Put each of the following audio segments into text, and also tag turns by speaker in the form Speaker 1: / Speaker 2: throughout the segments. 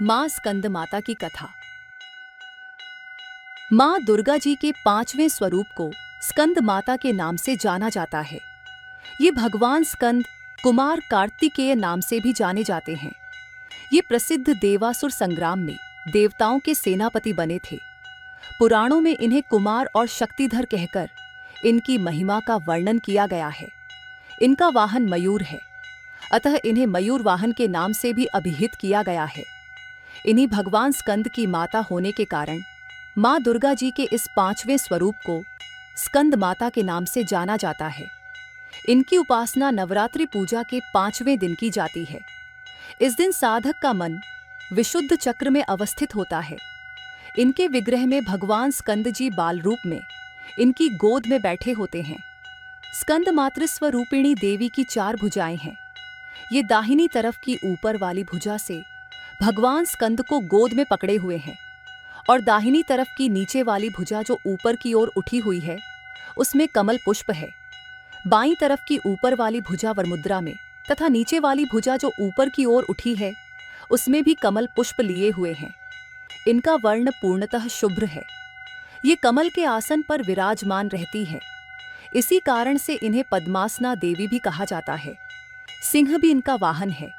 Speaker 1: मां स्कंद माता की कथा। मां दुर्गा जी के 5वें स्वरूप को स्कंद माता के नाम से जाना जाता है। ये भगवान स्कंद कुमार कार्तिकेय नाम से भी जाने जाते हैं। ये प्रसिद्ध देवासुर संग्राम में देवताओं के सेनापति बने थे। पुराणों में इन्हें कुमार और शक्तिधर कहकर इनकी महिमा का वर्णन किया गया है। इनका वाहन मयूर है, अतः इन्हें मयूर वाहन के नाम से भी अभिहित किया गया है। इन्हीं भगवान स्कंद की माता होने के कारण मां दुर्गा जी के इस 5वें स्वरूप को स्कंद माता के नाम से जाना जाता है। इनकी उपासना नवरात्रि पूजा के 5वें दिन की जाती है। इस दिन साधक का मन विशुद्ध चक्र में अवस्थित होता है। इनके विग्रह में भगवान स्कंद जी बाल रूप में इनकी गोद में बैठे होते हैं। स्कंद मातृस्वरूपिणी देवी की 4 भुजाएं हैं। ये दाहिनी तरफ की ऊपर वाली भुजा से भगवान स्कंद को गोद में पकड़े हुए हैं और दाहिनी तरफ की नीचे वाली भुजा जो ऊपर की ओर उठी हुई है उसमें कमल पुष्प है। बाईं तरफ की ऊपर वाली भुजा वरमुद्रा में तथा नीचे वाली भुजा जो ऊपर की ओर उठी है उसमें भी कमल पुष्प लिए हुए हैं। इनका वर्ण पूर्णतः शुभ्र है। ये कमल के आसन पर विराजमान रहती है। इसी कारण से इन्हें पद्मासना देवी भी कहा जाता है। सिंह भी इनका वाहन है।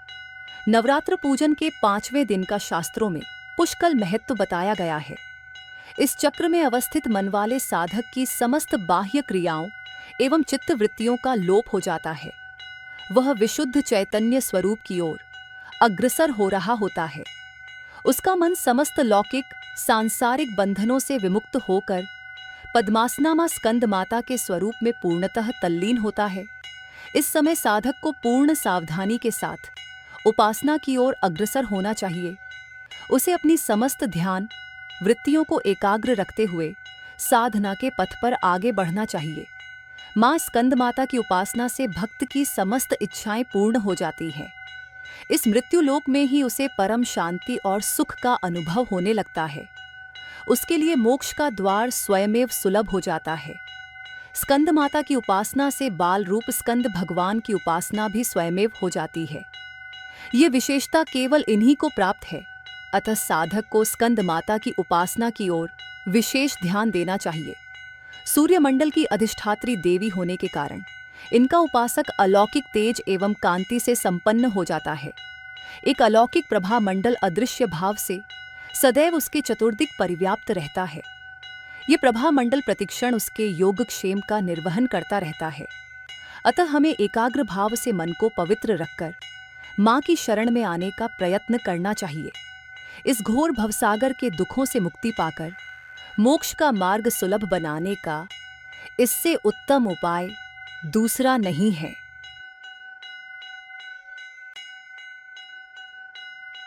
Speaker 1: नवरात्र पूजन के 5वें दिन का शास्त्रों में पुष्कल महत्व बताया गया है। इस चक्र में अवस्थित मन वाले साधक की समस्त बाह्य क्रियाओं एवं चित्त वृत्तियों का लोप हो जाता है। वह विशुद्ध चैतन्य स्वरूप की ओर अग्रसर हो रहा होता है। उसका मन समस्त लौकिक सांसारिक बंधनों से विमुक्त होकर पद्मासना मां स्कंद माता के स्वरूप में पूर्णतः तल्लीन होता है। इस समय साधक को पूर्ण सावधानी के साथ उपासना की ओर अग्रसर होना चाहिए। उसे अपनी समस्त ध्यान वृत्तियों को एकाग्र रखते हुए साधना के पथ पर आगे बढ़ना चाहिए। मां स्कंद माता की उपासना से भक्त की समस्त इच्छाएं पूर्ण हो जाती हैं। इस मृत्युलोक में ही उसे परम शांति और सुख का अनुभव होने लगता है। उसके लिए मोक्ष का द्वार स्वयमेव सुलभ हो जाता है। स्कंद माता की उपासना से बाल रूप स्कंद भगवान की उपासना भी स्वयमेव हो जाती है। ये विशेषता केवल इन्हीं को प्राप्त है। अतः साधक को स्कंद माता की उपासना की ओर विशेष ध्यान देना चाहिए। सूर्यमंडल की अधिष्ठात्री देवी होने के कारण इनका उपासक अलौकिक तेज एवं कांति से संपन्न हो जाता है। एक अलौकिक प्रभा मंडल अदृश्य भाव से सदैव उसके चतुर्दिक परिव्याप्त रहता है। ये प्रभा मंडल प्रतिक्षण उसके योगक्षेम का निर्वहन करता रहता है। अतः हमें एकाग्र भाव से मन को पवित्र रखकर मां की शरण में आने का प्रयत्न करना चाहिए। इस घोर भवसागर के दुखों से मुक्ति पाकर मोक्ष का मार्ग सुलभ बनाने का इससे उत्तम उपाय दूसरा नहीं है।